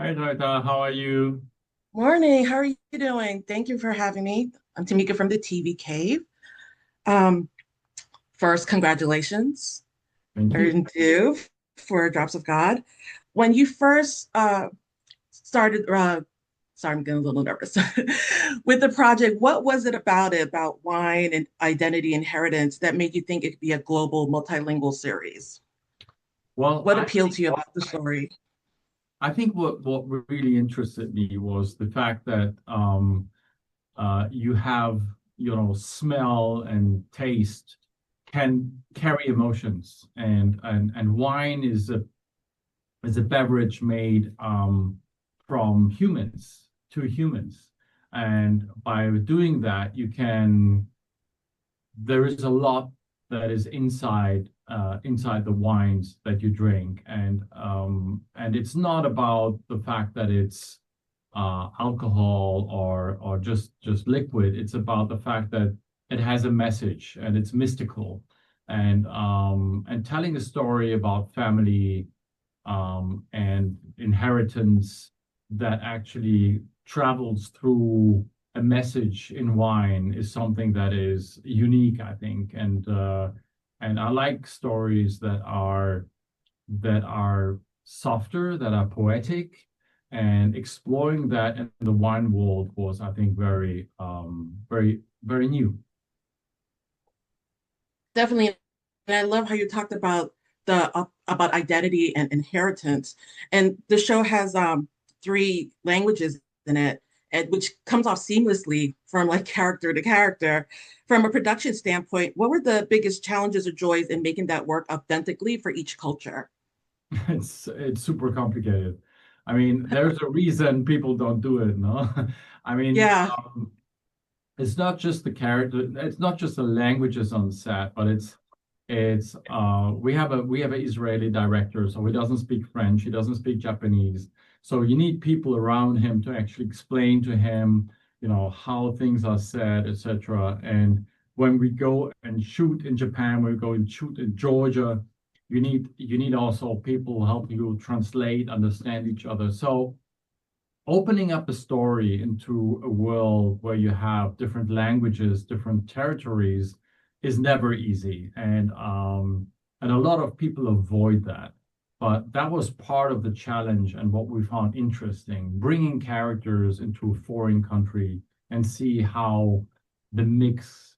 Hi, Toyota. How are you? Morning, how are you doing? Thank you for having me. I'm Tamika from the TV Cave. Um, First, congratulations, Thank you. and two for Drops of God. When you first started, sorry, I'm getting a little nervous with the project. What was it about wine and identity inheritance that made you think it could be a global multilingual series? Well, What I appealed think to you about the story? I think what really interested me was the fact that you have smell and taste can carry emotions, and wine is a beverage made from humans to humans, and by doing that, there is a lot that is inside the wines that you drink, and it's not about the fact that it's alcohol or just liquid. It's about the fact that it has a message and it's mystical, and telling a story about family and inheritance that actually travels through a message in wine is something that is unique, I think. And I like stories that are softer, that are poetic, and exploring that in the wine world was, I think, very new. Definitely. And I love how you talked about the about identity and inheritance. And the show has three languages in it, and which comes off seamlessly from like character to character. From a production standpoint, what were the biggest challenges or joys in making that work authentically for each culture? It's super complicated. I mean, there's a reason people don't do it, no? I mean, Yeah. it's not just the character, it's not just the languages on set, but it's we have an Israeli director, so he doesn't speak French, he doesn't speak Japanese. So you need people around him to actually explain to him, how things are said, etc. And when we go and shoot in Japan, we go and shoot in Georgia, you need also people help you translate, understand each other. So opening up a story into a world where you have different languages, different territories is never easy, and a lot of people avoid that. But that was part of the challenge and what we found interesting, bringing characters into a foreign country and see how the mix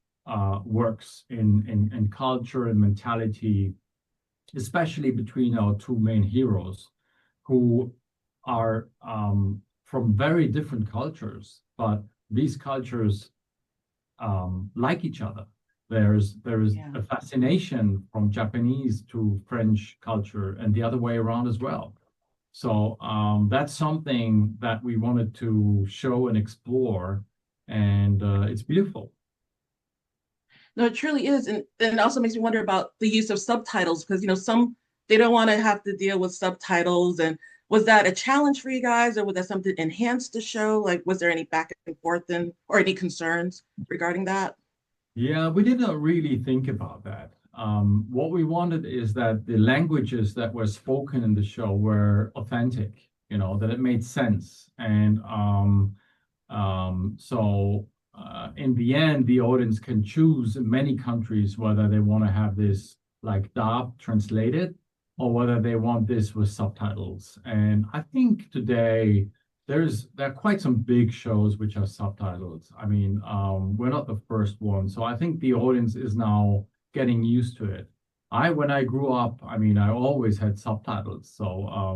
works in culture and mentality, especially between our two main heroes, who are from very different cultures, but these cultures like each other. There's Yeah. a fascination from Japanese to French culture and the other way around as well. So that's something that we wanted to show and explore, and it's beautiful. No, it truly is. And it also makes me wonder about the use of subtitles because, some they don't want to have to deal with subtitles. And was that a challenge for you guys, or was that something enhanced the show? Like, was there any back and forth and or any concerns regarding that? Yeah, we didn't really think about that. What we wanted is that the languages that were spoken in the show were authentic, that it made sense. And in the end, the audience can choose in many countries whether they want to have this like dub translated or whether they want this with subtitles. And I think today there are quite some big shows which are subtitles. I mean, we're not the first one, so I think the audience is now getting used to it. When I grew up, I mean, I always had subtitles, so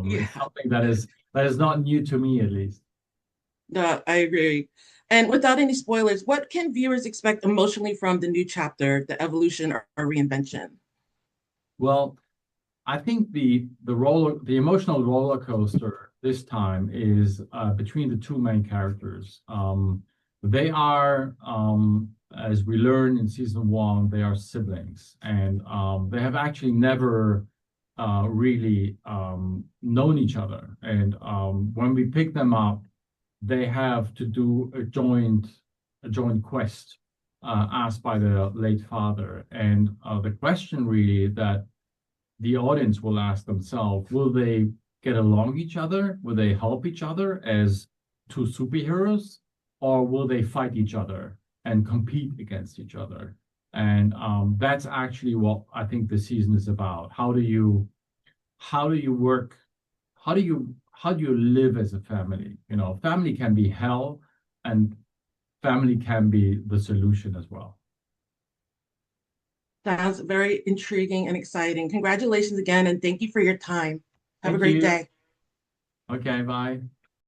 Yeah, it's something that is not new to me at least. no, I agree. And without any spoilers, what can viewers expect emotionally from the new chapter, the evolution or reinvention? Well, I think the emotional roller coaster this time is between the two main characters. They are, as we learn in season one, they are siblings, and they have actually never really known each other. And when we pick them up, they have to do a joint quest asked by their late father. And the question really that the audience will ask themselves, will they get along with each other? Will they help each other as two superheroes, or will they fight each other and compete against each other? And that's actually what I think the season is about. How do you work? How do you live as a family? You know, family can be hell, and family can be the solution as well. Sounds very intriguing and exciting. Congratulations again, and thank you for your time. Have a Thank great you. day. Okay, bye.